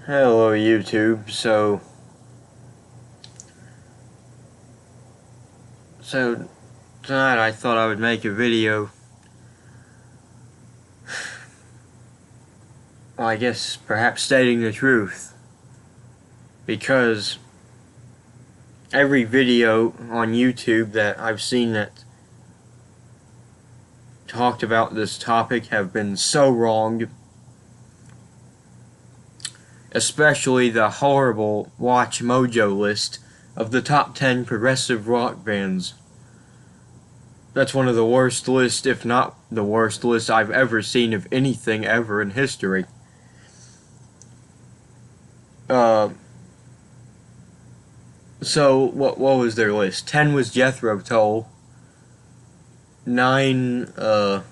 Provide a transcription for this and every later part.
Hello YouTube. So tonight I thought I would make a video. Well, I guess perhaps stating the truth, because every video on YouTube that I've seen that talked about this topic have been so wrong. Especially the horrible Watch Mojo list of the top 10 progressive rock bands. That's one of the worst lists, if not the worst list I've ever seen of anything ever in history. So what was their list? 10 was Jethro Tull. 9, I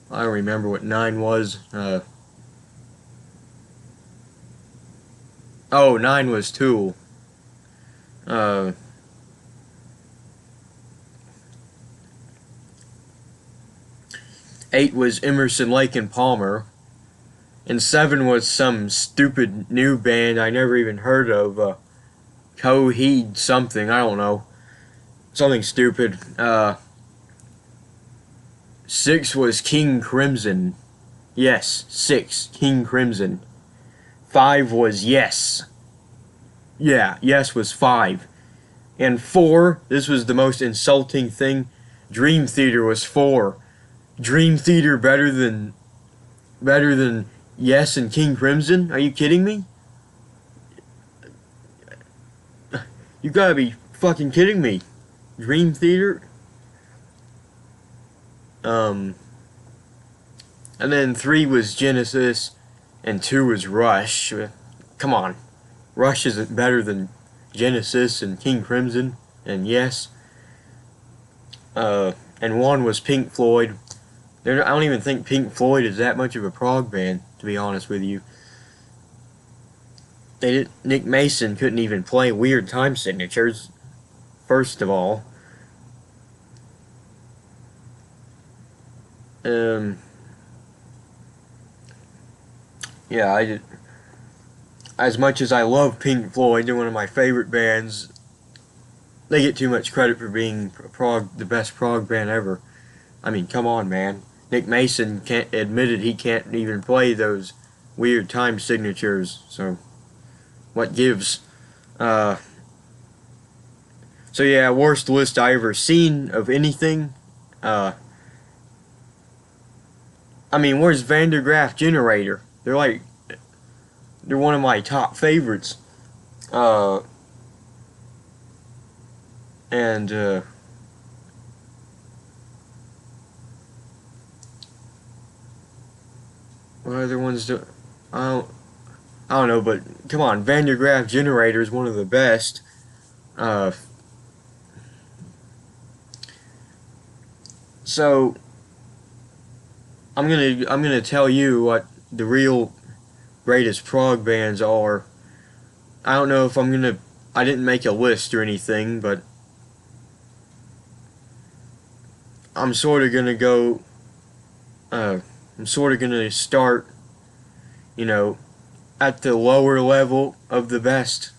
don't remember what 9 was. 9 was Tool. 8 was Emerson, Lake and Palmer. And 7 was some stupid new band I never even heard of. Coheed something, I don't know. Something stupid. 6 was King Crimson. Yes, 6, King Crimson. 5 was Yes. Yeah, Yes was 5. And 4, this was the most insulting thing, Dream Theater was 4. Dream Theater better than Yes and King Crimson? Are you kidding me? You gotta be fucking kidding me. Dream Theater? And then 3 was Genesis, and 2 was Rush. Come on. Rush isn't better than Genesis and King Crimson and Yes. And 1 was Pink Floyd. I don't even think Pink Floyd is that much of a prog band, to be honest with you. Nick Mason couldn't even play weird time signatures, first of all. Yeah, as much as I love Pink Floyd, they're one of my favorite bands, they get too much credit for being the best prog band ever. I mean, come on, man. Nick Mason admitted he can't even play those weird time signatures, so what gives? So yeah, worst list I ever seen of anything. I mean, where's Van der Graaf Generator? They're one of my top favorites. What other ones do? I don't know, but come on, Van der Graaf Generator is one of the best. So I'm gonna tell you what the real greatest prog bands are. I don't know if I didn't make a list or anything, but I'm sort of gonna go. I'm sort of gonna start, at the lower level of the best.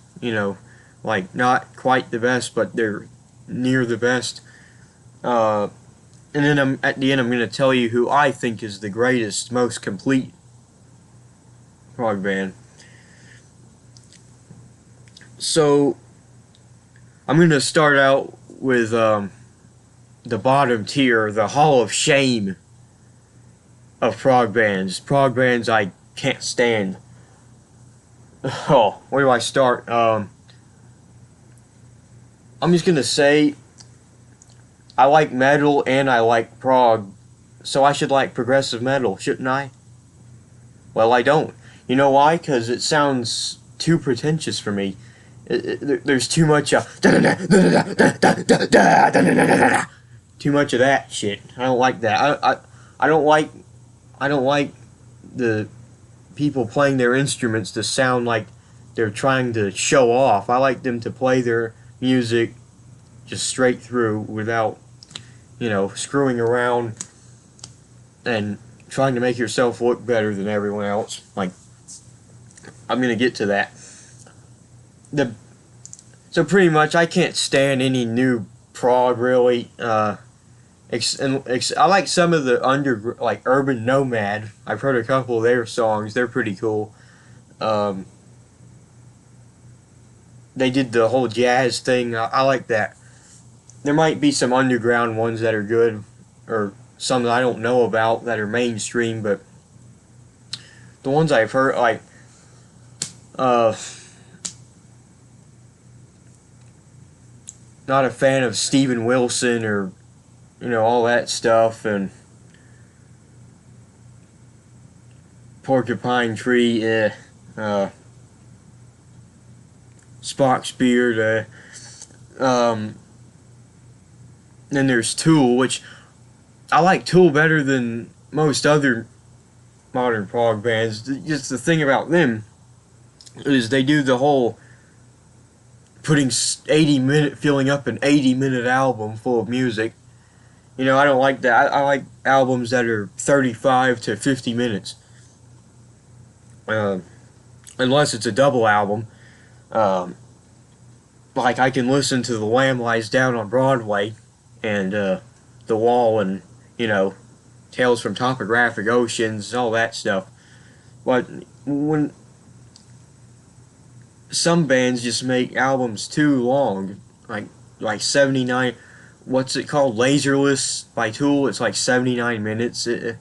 Like not quite the best, but they're near the best. And then at the end, I'm gonna tell you who I think is the greatest, most complete prog band. So I'm gonna start out with the bottom tier, the Hall of Shame of prog bands. Prog bands I can't stand. Oh, where do I start? I'm just gonna say I like metal and I like prog, so I should like progressive metal, shouldn't I? Well, I don't. You know why? Because it sounds too pretentious for me. There's too much too much of that shit. I don't like that. I don't like the people playing their instruments to sound like they're trying to show off. I like them to play their music just straight through without, screwing around and trying to make yourself look better than everyone else. Like, I'm gonna get to that. So pretty much, I can't stand any new prog really. I like some of the like Urban Nomad. I've heard a couple of their songs. They're pretty cool. Um, they did the whole jazz thing. I like that. There might be some underground ones that are good, or some that I don't know about that are mainstream, but the ones I've heard, like, uh, not a fan of Steven Wilson or, all that stuff, and Porcupine Tree, Spock's Beard, then there's Tool, which I like Tool better than most other modern prog bands. Just the thing about them is they do the whole filling up an 80-minute album full of music. I don't like that. I like albums that are 35 to 50 minutes. Unless it's a double album. Like I can listen to The Lamb Lies Down on Broadway and The Wall and, Tales from Topographic Oceans, all that stuff. But when some bands just make albums too long, like 79, what's it called, Laserless by Tool, it's like 79 minutes. It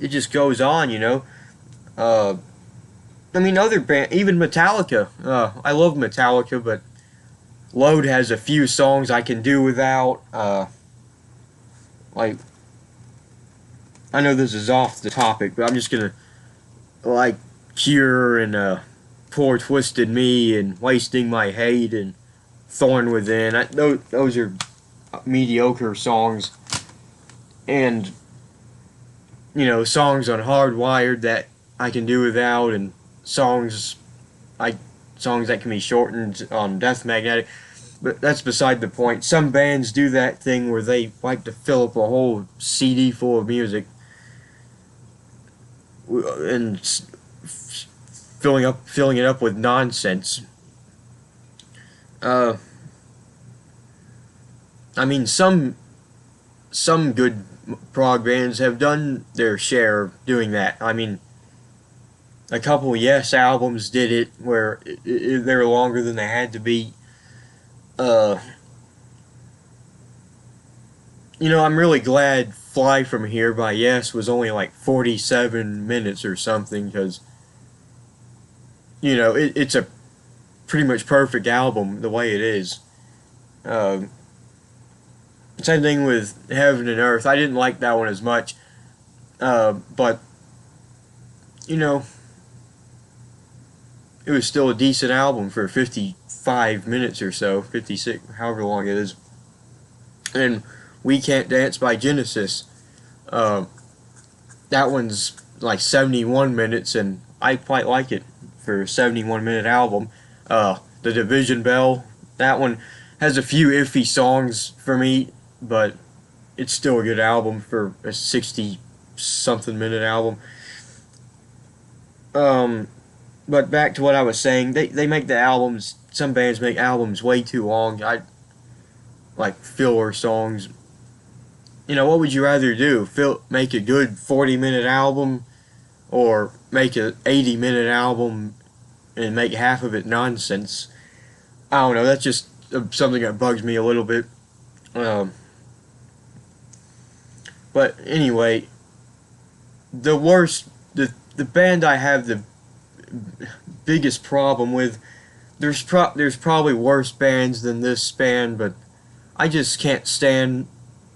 just goes on, I mean, other band, even Metallica. I love Metallica, but Load has a few songs I can do without. Like, I know this is off the topic, but I'm just gonna, like, Cure and Poor Twisted Me and Wasting My Hate and Thorn Within. Those are mediocre songs. And, songs on Hardwired that I can do without, and songs that can be shortened on Death Magnetic. But that's beside the point. Some bands do that thing where they like to fill up a whole CD full of music and filling it up with nonsense. I mean, some good prog bands have done their share of doing that. I mean, a couple Yes albums did it where they were longer than they had to be. I'm really glad Fly From Here by Yes was only like 47 minutes or something, because, it's a pretty much perfect album the way it is. Same thing with Heaven and Earth. I didn't like that one as much, but, it was still a decent album for 55 minutes or so, 56, however long it is. And We Can't Dance by Genesis. That one's like 71 minutes, and I quite like it for a 71-minute album. The Division Bell, that one has a few iffy songs for me, but it's still a good album for a 60-something minute album. But back to what I was saying, they make the albums, some bands make albums way too long. I like filler songs. What would you rather do? Make a good 40-minute album, or make a 80-minute album and make half of it nonsense? I don't know, that's just something that bugs me a little bit. But anyway, the band I have the biggest problem with, there's probably worse bands than this band, but I just can't stand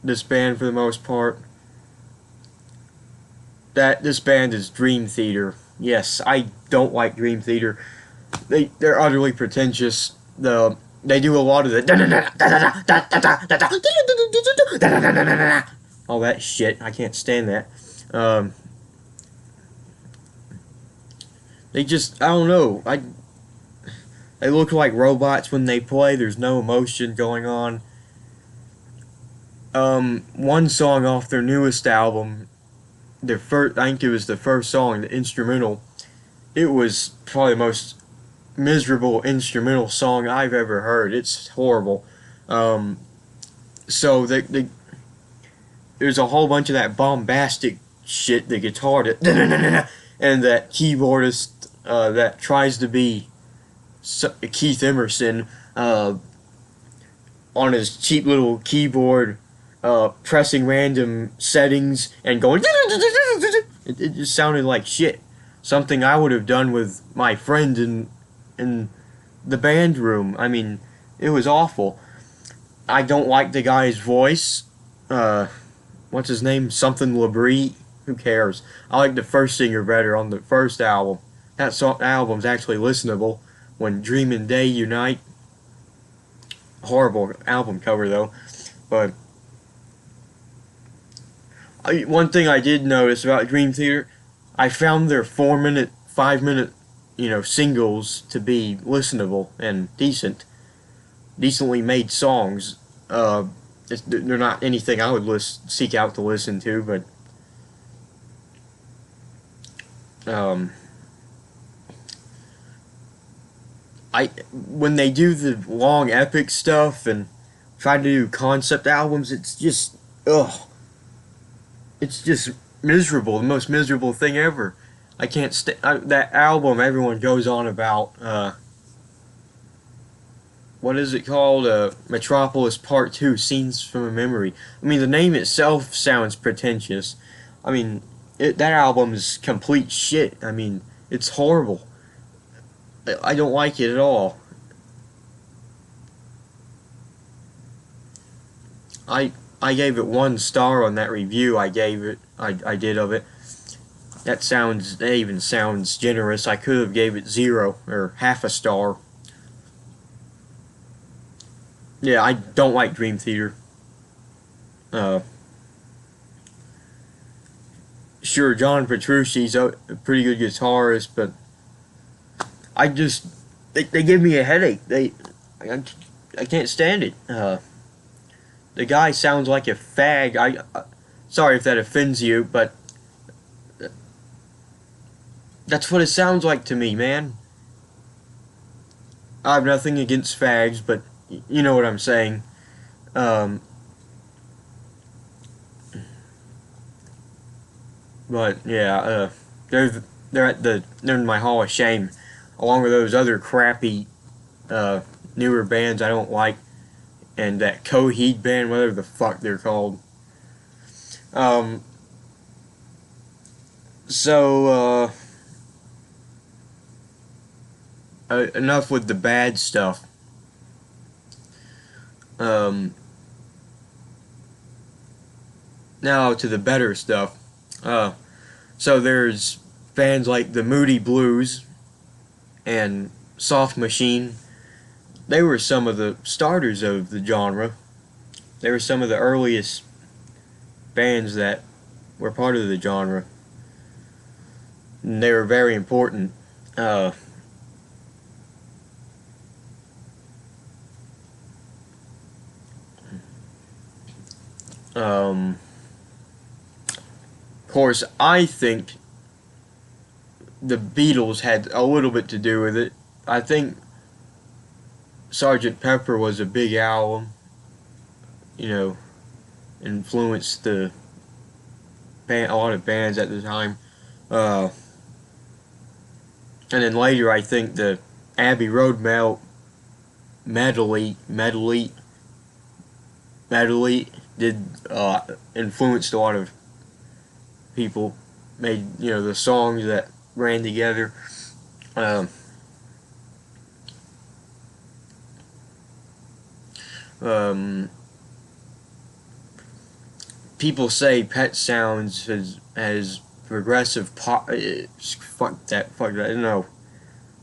this band for the most part. This band is Dream Theater. Yes, I don't like Dream Theater. They're utterly pretentious. They do a lot of the all that shit. I can't stand that. I don't know. They look like robots when they play. There's no emotion going on. One song off their newest album, the first, I think it was the first song, the instrumental. It was probably the most miserable instrumental song I've ever heard. It's horrible. Um, so there's a whole bunch of that bombastic shit, the guitar, and that keyboardist that tries to be Keith Emerson on his cheap little keyboard, pressing random settings and going. It just sounded like shit. Something I would have done with my friend in the band room. I mean, it was awful. I don't like the guy's voice. What's his name? Something Labrie. Who cares? I like the first singer better on the first album. That album's actually listenable. When Dream and Day Unite. Horrible album cover though. But one thing I did notice about Dream Theater, I found their 4-minute, 5-minute, singles to be listenable and decently made songs. They're not anything I would seek out to listen to, but when they do the long epic stuff and try to do concept albums, it's just it's just miserable, the most miserable thing ever. I can't that album everyone goes on about. What is it called? Metropolis Part 2, Scenes from a Memory. I mean, the name itself sounds pretentious. I mean, that album is complete shit. I mean, it's horrible. I don't like it at all. I gave it 1 star on that review I did of it. That even sounds generous. I could have gave it 0 or half a star. Yeah, I don't like Dream Theater. Sure, John Petrucci's a pretty good guitarist, but they give me a headache. I can't stand it. The guy sounds like a fag. Sorry if that offends you, but that's what it sounds like to me, man. I have nothing against fags, but you know what I'm saying. But yeah, they're in my Hall of Shame, along with those other crappy newer bands I don't like, and that Coheed band, whatever the fuck they're called. So enough with the bad stuff. Now to the better stuff. So there's bands like the Moody Blues and Soft Machine. They were some of the starters of the genre. They were some of the earliest bands that were part of the genre. And they were very important. Of course, I think the Beatles had a little bit to do with it. I think Sgt. Pepper was a big album, influenced a lot of bands at the time. And then later, I think the Abbey Road medley did influenced a lot of people. Made the songs that ran together. People say Pet Sounds has progressive pop. Fuck that. No,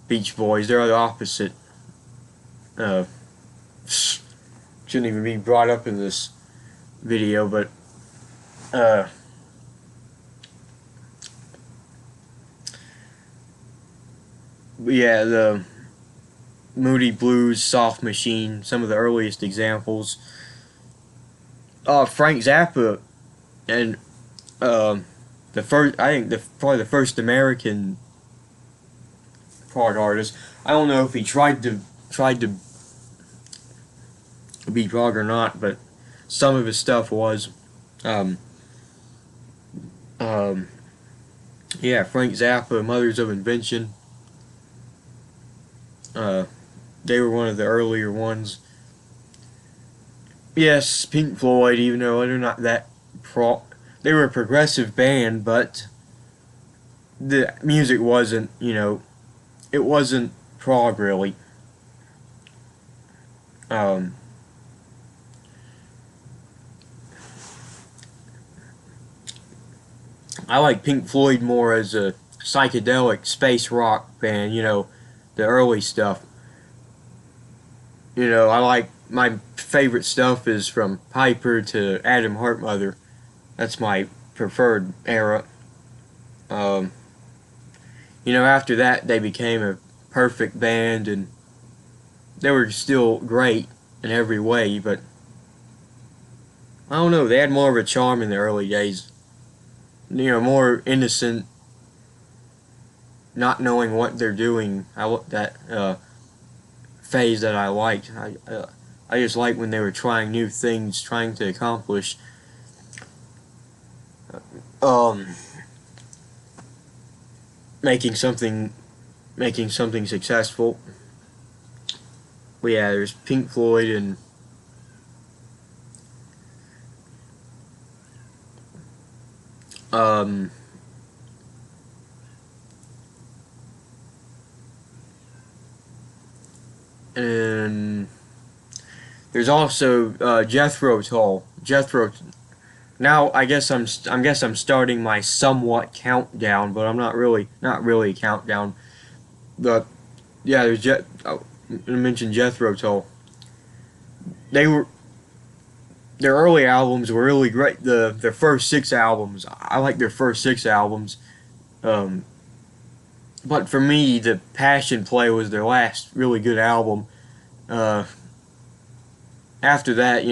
Beach Boys. They're the opposite. Shouldn't even be brought up in this video, but yeah, the Moody Blues, Soft Machine, some of the earliest examples. Frank Zappa and probably the first American prog artist. I don't know if he tried to be prog or not, but some of his stuff was. Um, um, yeah, Frank Zappa, Mothers of Invention. Uh, they were one of the earlier ones. Yes, Pink Floyd, even though they're not that they were a progressive band, but the music wasn't, it wasn't prog really. Um, I like Pink Floyd more as a psychedelic space rock band, the early stuff. I like my favorite stuff is from Piper to Adam Hartmother. That's my preferred era. Um, after that they became a perfect band and they were still great in every way, but I don't know, they had more of a charm in the early days. More innocent, not knowing what they're doing. That phase that I liked. I just liked when they were trying new things, trying to accomplish um, making something successful. But yeah, there's Pink Floyd and um, and there's also Jethro Tull. Now I guess I'm starting my somewhat countdown, but I'm not really a countdown. But yeah, I mentioned Jethro Tull. They were Their early albums were really great. Their first six albums, I like their first six albums. Um, but for me, the Passion Play was their last really good album. Uh, After that,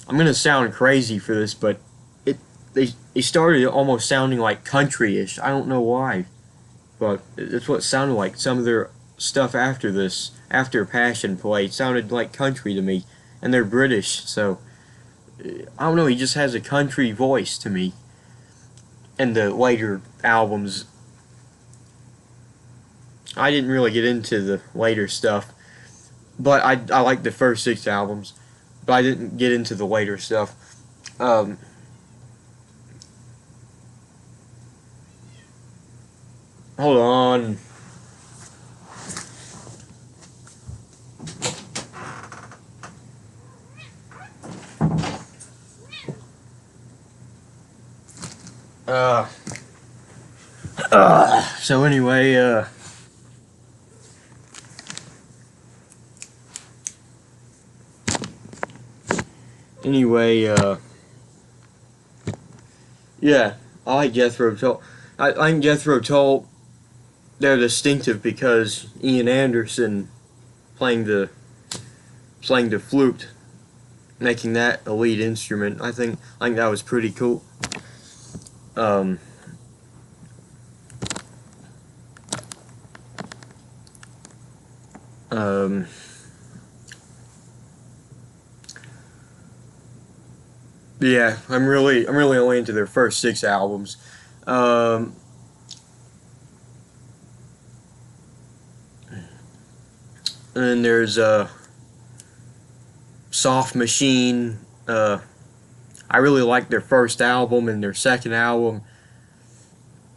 I'm gonna sound crazy for this, but it they started almost sounding like country-ish. I don't know why, but it's what it sounded like. Some of their stuff after Passion Play, sounded like country to me, and they're British, so I don't know. He just has a country voice to me. And the later albums, I didn't really get into the later stuff, but I like the first six albums, but I didn't get into the later stuff. Um, Hold on. Uh, so anyway, anyway, yeah, I like Jethro Tull. I think Jethro Tull, they're distinctive because Ian Anderson playing the playing the flute, making that a lead instrument. I think that was pretty cool. Um, um, yeah, I'm really only into their first six albums. Um, and then there's Soft Machine. I really like their first album and their second album.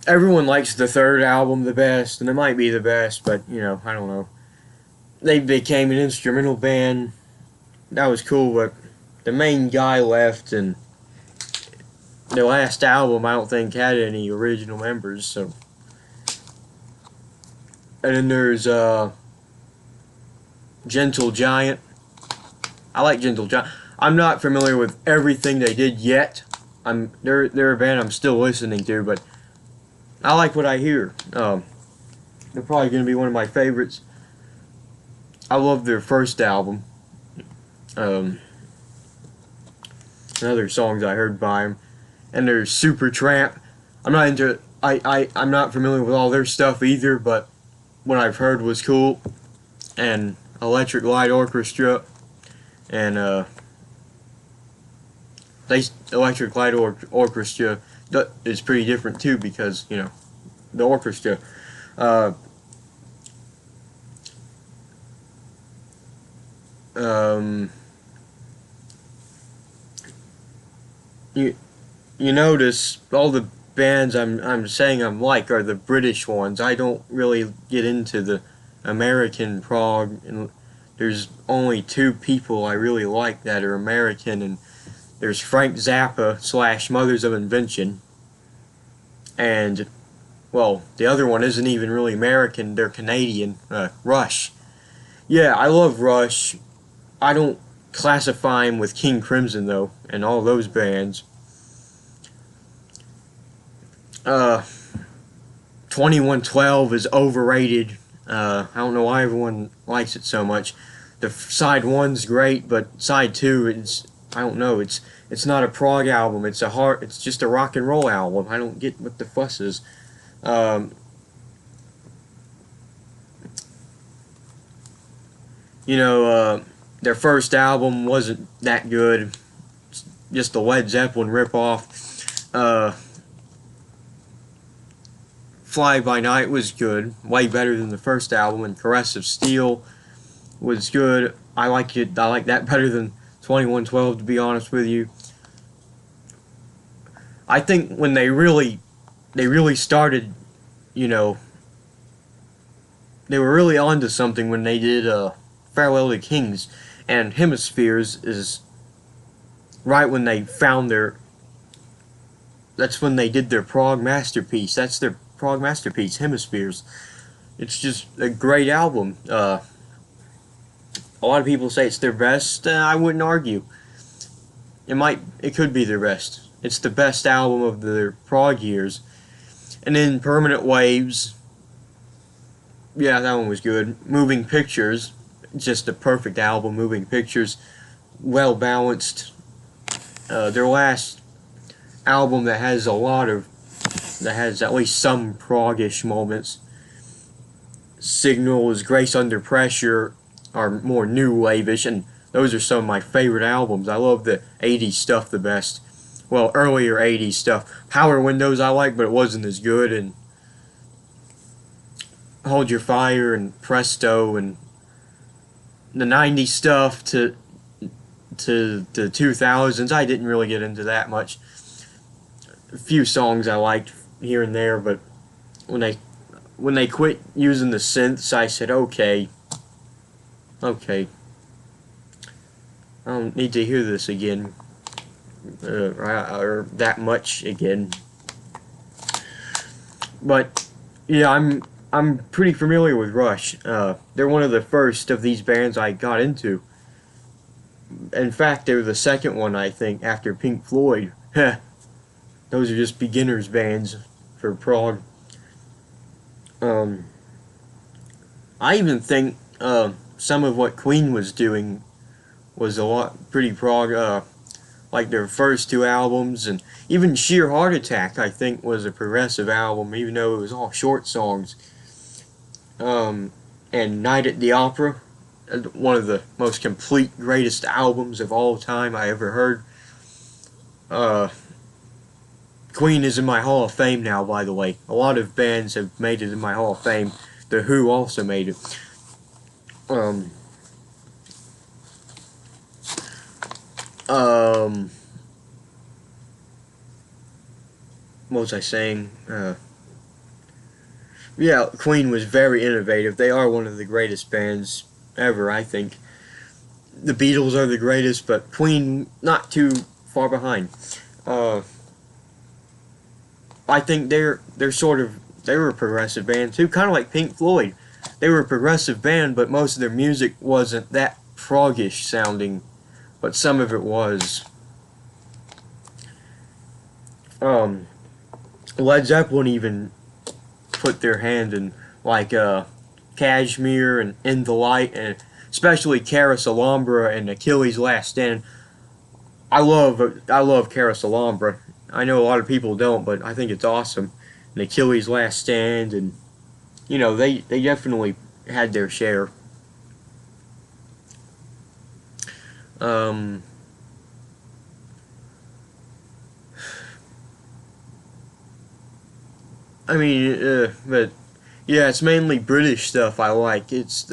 Everyone likes the third album the best, and it might be the best, but I don't know. They became an instrumental band. That was cool, but the main guy left, and the last album I don't think had any original members. So, and then there's Gentle Giant. I like Gentle Giant. I'm not familiar with everything they did yet. They're a band I'm still listening to, but I like what I hear. They're probably going to be one of my favorites. I love their first album. Um, and other songs I heard by them. And there's Supertramp. I'm not into. I'm not familiar with all their stuff either, but what I've heard was cool. And Electric Light Orchestra and they Electric Light Orchestra is pretty different too because you know the orchestra. Uh, um, you you notice all the bands I'm saying I'm like are the British ones. I don't really get into the American prog, and there's only two people I really like that are American, and there's Frank Zappa slash Mothers of Invention, and well, the other one isn't even really American. They're Canadian. Rush. Yeah, I love Rush. I don't classify him with King Crimson though, and all those bands. Uh, 2112 is overrated. I don't know why everyone likes it so much. The side one's great, but side two, I don't know. It's not a prog album. It's just a rock and roll album. I don't get what the fuss is. Um, you know, their first album wasn't that good. It's just a Led Zeppelin ripoff. Fly By Night was good, way better than the first album, and Caress of Steel was good. I like it. I like that better than 2112, to be honest with you. I think when they really started, you know, they were really onto something when they did Farewell to Kings, and Hemispheres is right when they found their. That's when they did their prog masterpiece. That's their prog masterpiece, Hemispheres. It's just a great album. A lot of people say it's their best. I wouldn't argue. It could be their best. It's the best album of their prog years. And then Permanent Waves. Yeah, that one was good. Moving Pictures, just a perfect album. Moving Pictures, well balanced. Their last album that has at least some prog-ish moments. Signals, Grace Under Pressure are more new wave-ish, and those are some of my favorite albums. I love the 80s stuff the best. Well, earlier 80s stuff. Power Windows I like, but it wasn't as good, and Hold Your Fire and Presto, and the 90s stuff to the 2000s. I didn't really get into that much. A few songs I liked here and there, but when they quit using the synths, I said, okay, I don't need to hear this again, or that much again. But yeah, I'm pretty familiar with Rush. They're one of the first of these bands I got into. In fact, they were the second one, I think, after Pink Floyd. Those are just beginners bands for prog. I even think some of what Queen was doing was a lot pretty prog, like their first two albums, and even Sheer Heart Attack I think was a progressive album, even though it was all short songs. And Night at the Opera, one of the most complete, greatest albums of all time I ever heard. Queen is in my Hall of Fame now, by the way. A lot of bands have made it in my Hall of Fame. The Who also made it. What was I saying? Yeah, Queen was very innovative. They are one of the greatest bands ever, I think. The Beatles are the greatest, but Queen not too far behind. I think they were a progressive band too, kind of like Pink Floyd. They were a progressive band, but most of their music wasn't that proggish sounding, but some of it was. Led Zeppelin even put their hand in, like Kashmir and In the Light, and especially Caris Alhambra and Achilles' Last Stand. I love Caris Alhambra. I know a lot of people don't, but I think it's awesome. And Achilles' Last Stand, and they definitely had their share. Um, I mean, but yeah, it's mainly British stuff I like. It's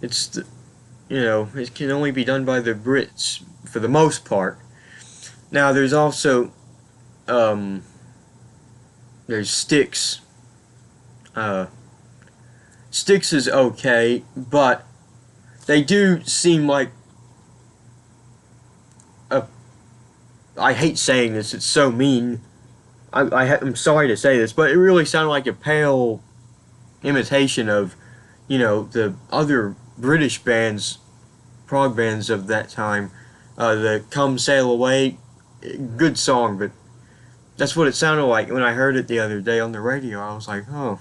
it can only be done by the Brits for the most part. Now there's also um, there's Styx. Uh, Styx is okay, but they do seem like a. I hate saying this. It's so mean. I'm sorry to say this, but it really sounded like a pale imitation of, the other British bands, prog bands of that time. The Come Sail Away, good song, but that's what it sounded like when I heard it the other day on the radio. I was like, oh,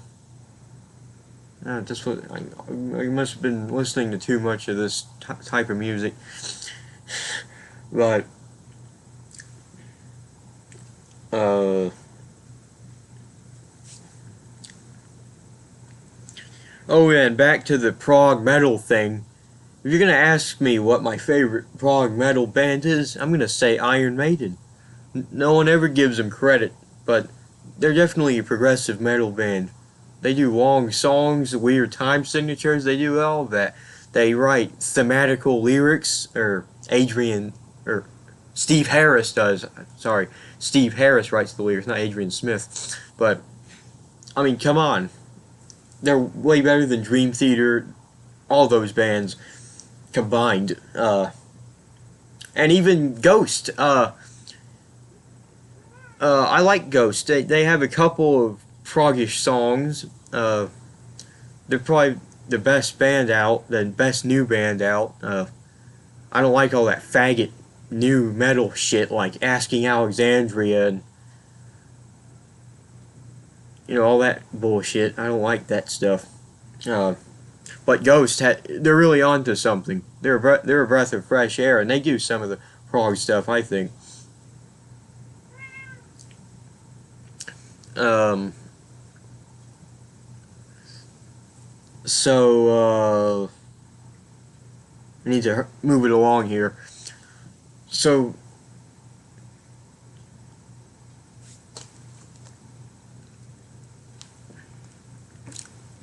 that's what I must have been listening to too much of this type of music. But uh, oh yeah, and back to the prog metal thing. If you're gonna ask me what my favorite prog metal band is, I'm gonna say Iron Maiden. No one ever gives them credit, but they're definitely a progressive metal band. They do long songs, weird time signatures, they do all of that. They write thematical lyrics, or Steve Harris does. Sorry, Steve Harris writes the lyrics, not Adrian Smith. But, I mean, come on. They're way better than Dream Theater, all those bands combined. And even Ghost. I like Ghost. They have a couple of proggish songs. They're probably the best band out, the best new band out. I don't like all that faggot new metal shit like Asking Alexandria and all that bullshit. I don't like that stuff. But Ghost, they're really onto something. They're a breath of fresh air, and they do some of the prog stuff, I think. Um, so I need to move it along here.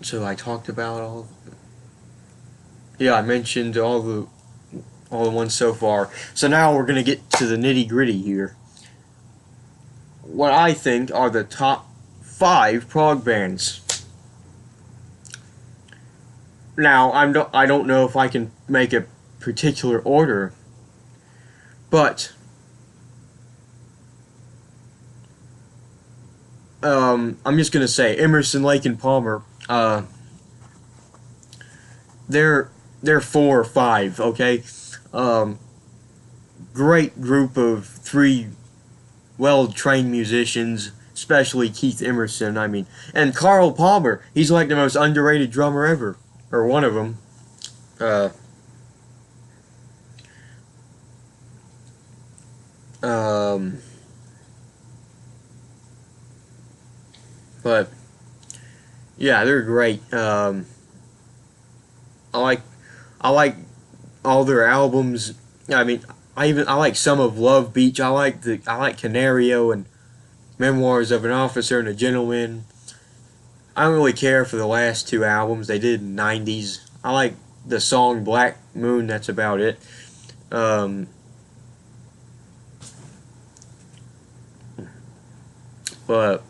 So I talked about all. Yeah, I mentioned all the ones so far. So now we're gonna get to the nitty gritty here. What I think are the top 5 prog bands. Now I don't know if I can make a particular order, but I'm just gonna say Emerson, Lake and Palmer. They're 4 or 5. Okay, um, great group of 3 well-trained musicians, especially Keith Emerson. I mean, and Carl Palmer. He's like the most underrated drummer ever, or one of them. Uh, um, but yeah, they're great. I like I like all their albums. I mean, I like some of Love Beach. I like Canario and Memoirs of an Officer and a Gentleman. I don't really care for the last 2 albums they did in the 90s. I like the song Black Moon. That's about it. Um, but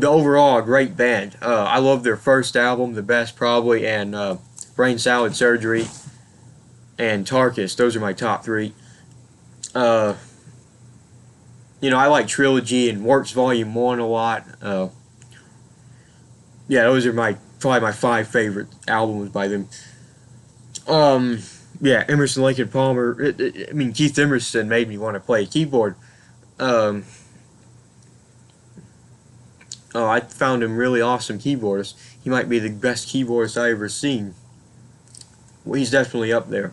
overall, a great band. I love their first album, the best probably, and Brain Salad Surgery and Tarkus. Those are my top 3. Uh, I like Trilogy and Works Volume 1 a lot. Yeah, those are probably my 5 favorite albums by them. Um, yeah, Emerson, Lake and Palmer. I mean, Keith Emerson made me want to play keyboard. Um, oh, I found him really awesome keyboardist. He might be the best keyboardist I ever seen. Well, he's definitely up there.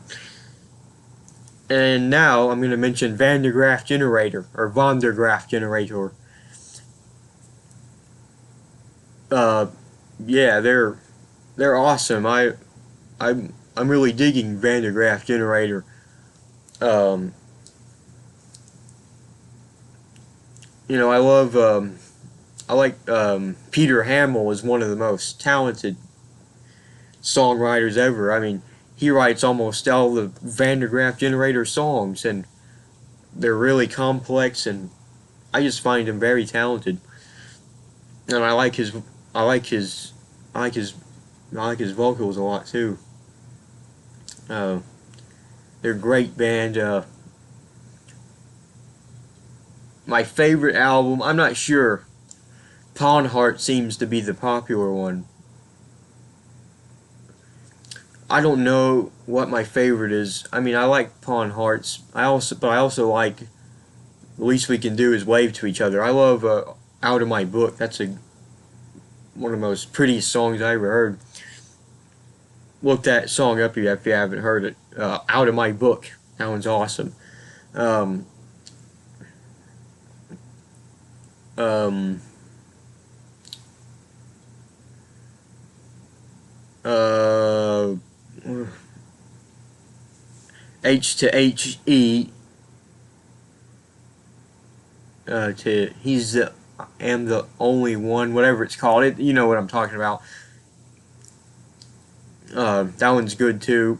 And now I'm going to mention Van der Graaf Generator, or Von der Graaf Generator. Uh, yeah, they're awesome. I'm really digging Van der Graaf Generator. Um, I love I like Peter Hamill is one of the most talented songwriters ever. I mean, he writes almost all the Van der Graaf Generator songs, and they're really complex, and I just find him very talented. And I like his, I like his, I like his vocals a lot too. Uh, they're a great band. My favorite album, I'm not sure. Pawn Heart seems to be the popular one. I don't know what my favorite is. I mean, I like Pawn Hearts. But I also like The Least We Can Do Is Wave to Each Other. I love Out of My Book. That's one of the most prettiest songs I ever heard. Look that song up if you haven't heard it. Out of My Book. That one's awesome. Um, um, uh, H to H E. To he's the am the only one, whatever it's called. You know what I'm talking about. That one's good too.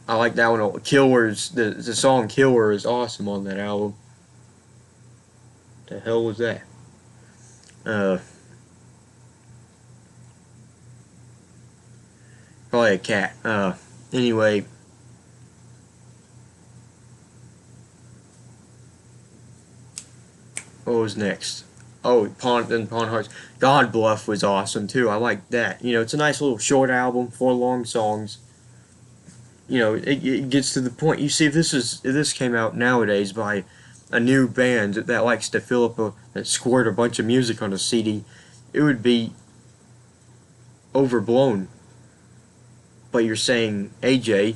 I like that one. Killers, the song "Killer" is awesome on that album. The hell was that? Uh, Probably a cat. Anyway, what was next? Oh, Pawn Hearts. God Bluff was awesome too. I like that. It's a nice little short album, 4 long songs. It gets to the point. You see, if this came out nowadays by a new band that likes to that squirt a bunch of music on a CD, it would be overblown. But you're saying AJ,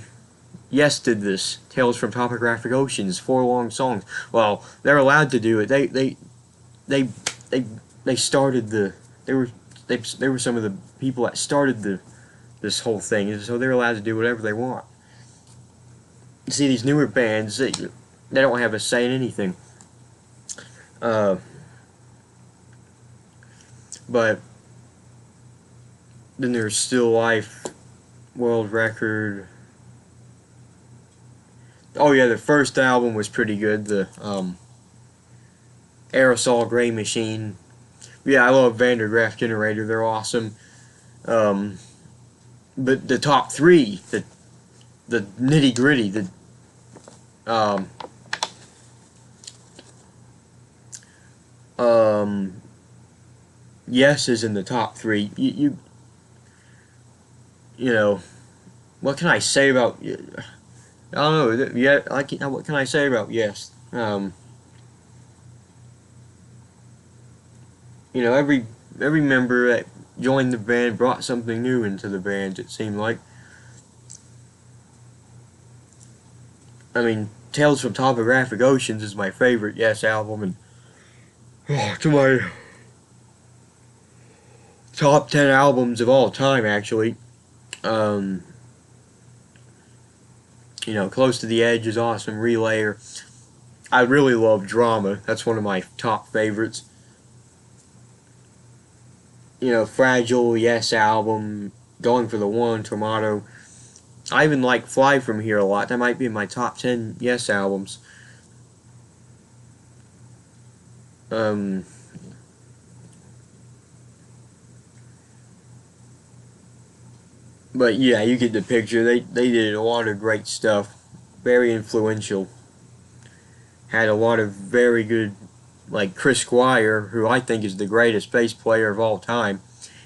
Yes did this. Tales from Topographic Oceans, 4 long songs. Well, they're allowed to do it. They they they started the they were they were some of the people that started this whole thing, so they're allowed to do whatever they want. You see, these newer bands, they don't have a say in anything. Uh, but then there's Still Life, World Record. Oh yeah, the first album was pretty good. The Aerosol Gray Machine. Yeah, I love Van der Graaf Generator. They're awesome. Um, but the top three, the nitty gritty, um, um, Yes is in the top three. You know, what can I say about? I don't know. Yeah, what can I say about Yes? Every member that joined the band brought something new into the band. It seemed like. I mean, Tales from Topographic Oceans is my favorite Yes album, and to my top 10 albums of all time, actually. Um, Close to the Edge is awesome. Relayer. I really love Drama. That's one of my top favorites. Fragile, Yes album, Going for the One, Tomato. I even like Fly From Here a lot. That might be in my top 10 Yes albums. Um, but yeah, you get the picture. They did a lot of great stuff. Very influential. Had a lot of very good, like Chris Squire, who I think is the greatest bass player of all time.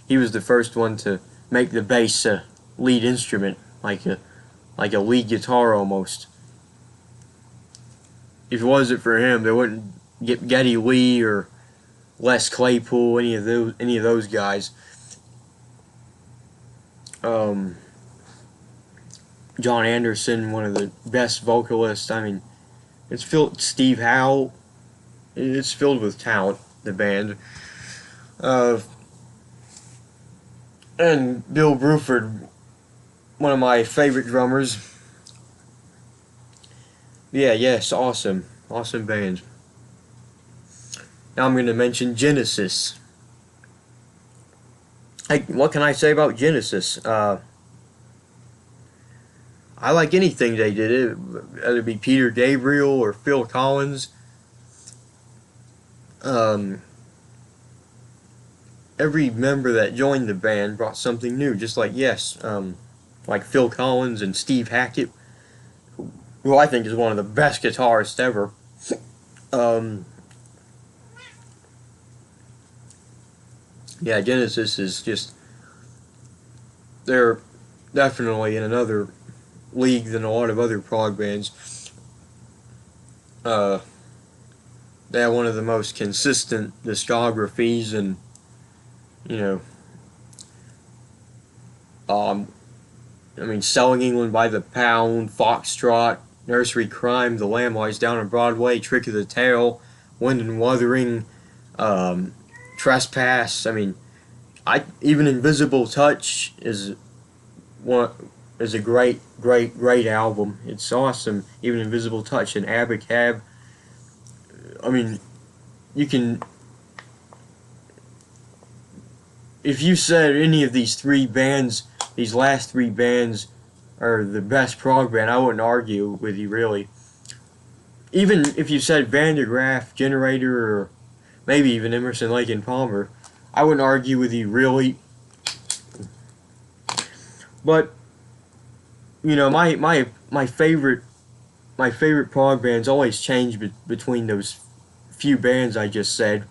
He was the first one to make the bass a lead instrument, like a lead guitar almost. If it wasn't for him, they wouldn't get Geddy Lee or Les Claypool, any of those guys. Um, John Anderson, one of the best vocalists. I mean, it's filled. Steve Howe. It's filled with talent. The band. Uh, and Bill Bruford, one of my favorite drummers. Yeah, yes, awesome. Awesome band. Now I'm going to mention Genesis. Hey, what can I say about Genesis? I like anything they did, whether it be Peter Gabriel or Phil Collins. Um, every member that joined the band brought something new, just like, yes, like Phil Collins and Steve Hackett, who I think is one of the best guitarists ever. Um, yeah, Genesis is just, they're definitely in another league than a lot of other prog bands. Uh, they have one of the most consistent discographies, and you know, I mean, Selling England by the Pound, Foxtrot, Nursery Crime, The Lamb Lies Down on Broadway, Trick of the Tail, Wind and Wuthering, um, Trespass. I mean, even Invisible Touch one is a great album. It's awesome. Even Invisible Touch and Abacab. I mean, you can, if you said any of these three bands, these last three bands are the best prog band, I wouldn't argue with you really. Even if you said Van der Graaf, Generator, or maybe even Emerson, Lake and Palmer, I wouldn't argue with you really. But you know, my favorite prog bands always change between those few bands I just said.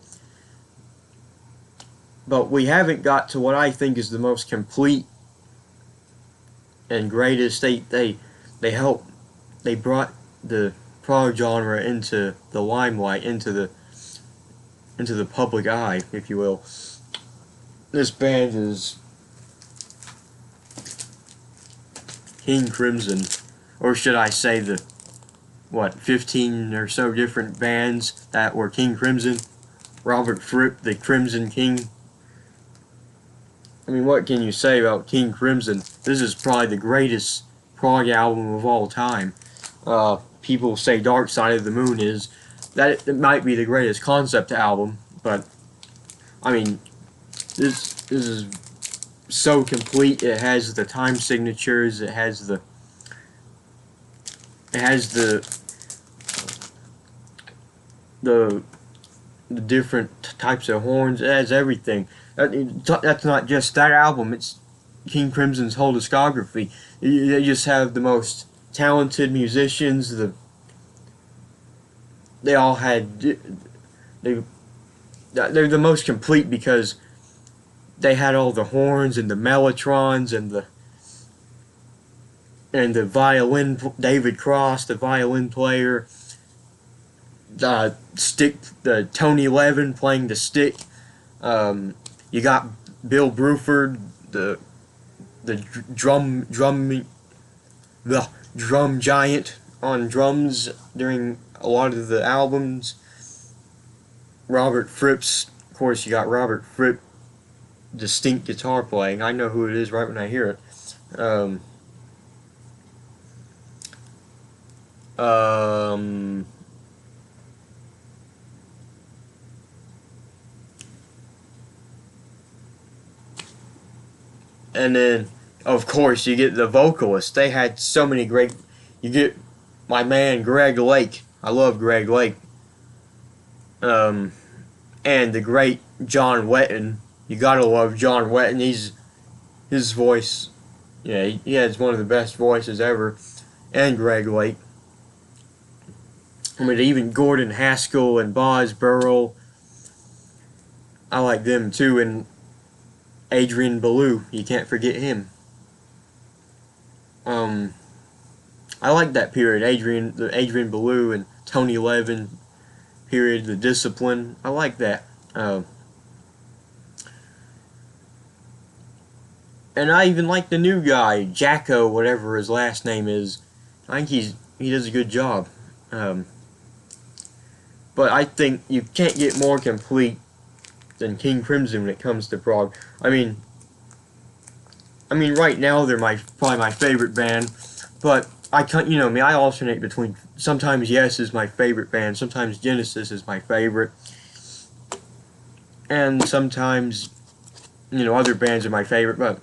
But we haven't got to what I think is the most complete and greatest. They helped. They brought the prog genre into the limelight, into the public eye, if you will. This band is King Crimson, or should I say the 15 or so different bands that were King Crimson. Robert Fripp, the Crimson King. I mean, what can you say about King Crimson? This is probably the greatest prog album of all time. People say Dark Side of the Moon is. That it might be the greatest concept album, but I mean, this is so complete. It has the time signatures. It has the the different types of horns. It has everything. That's not just that album. It's King Crimson's whole discography. They just have the most talented musicians. They all had they're the most complete because they had all the horns and the mellotrons and the violin. David Cross, the violin player. The Tony Levin playing the stick. You got Bill Bruford, the drum giant on drums during a lot of the albums. Robert Fripp's, of course, you got Robert Fripp, distinct guitar playing. I know who it is right when I hear it. And then, of course, you get the vocalists. They had so many great. You get my man Greg Lake. I love Greg Lake. And the great John Wetton. You gotta love John Wetton. His voice. Yeah, he has one of the best voices ever. And Greg Lake. I mean, even Gordon Haskell and Boz Burrell. I like them too. And Adrian Belew, you can't forget him. I like that period, the Adrian Belew and Tony Levin period, the Discipline. I like that. And I even like the new guy, Jacko, whatever his last name is. I think he does a good job. But I think you can't get more complete than King Crimson when it comes to prog. I mean, right now they're probably my favorite band, but I can't, you know me, I alternate between, sometimes Yes is my favorite band, sometimes Genesis is my favorite, and sometimes, you know, other bands are my favorite, but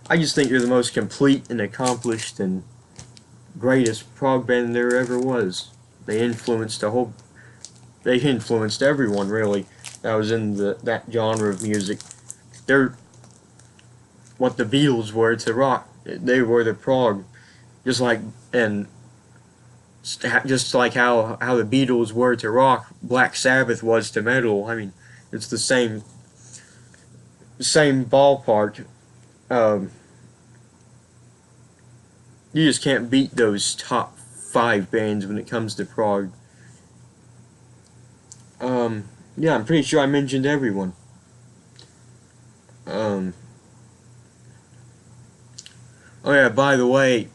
I just think they're the most complete and accomplished and greatest prog band there ever was. They influenced they influenced everyone, really, that was in that genre of music. They're what the Beatles were to rock. They were the prog, just like and just like how the Beatles were to rock, Black Sabbath was to metal. I mean, it's the same ballpark. Um, you just can't beat those top 5 bands when it comes to prog. Yeah, I'm pretty sure I mentioned everyone. Oh yeah, by the way,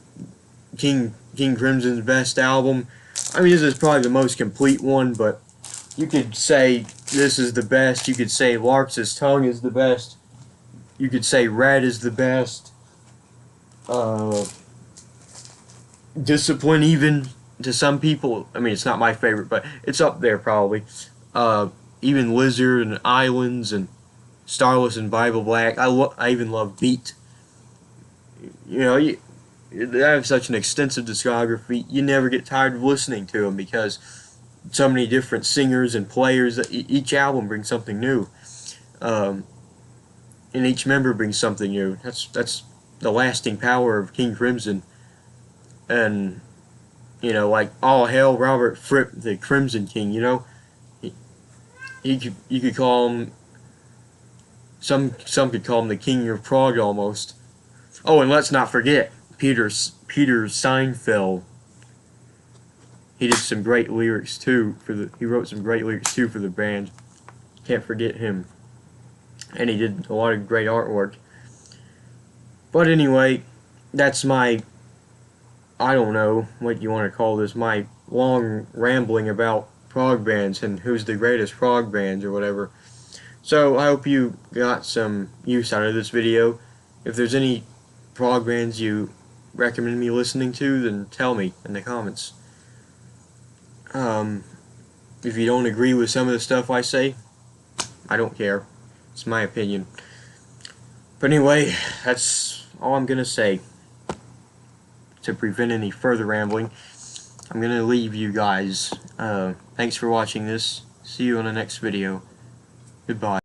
King Crimson's best album. I mean, this is probably the most complete one, but you could say this is the best. You could say Lark's Tongue is the best. You could say Red is the best. Discipline, even to some people. I mean, it's not my favorite, but it's up there probably. Even Lizard and Islands and Starless and Bible Black. I even love Beat. You know, they have such an extensive discography. You never get tired of listening to them because so many different singers and players. Each album brings something new, and each member brings something new. That's the lasting power of King Crimson. And you know, like all hail Robert Fripp, the Crimson King. You know, you could call him. Some could call him the King of Prog almost. Oh, and let's not forget Peter Seinfeld. He did some great lyrics too he wrote some great lyrics too for the band. Can't forget him. And he did a lot of great artwork. But anyway, that's my, I don't know what you want to call this, my long rambling about prog bands and who's the greatest prog bands or whatever. So I hope you got some use out of this video. If there's any prog bands you recommend me listening to, then tell me in the comments. If you don't agree with some of the stuff I say, I don't care. It's my opinion. But anyway, that's all I'm gonna say. To prevent any further rambling, I'm gonna leave you guys. Thanks for watching this. See you on the next video. Goodbye.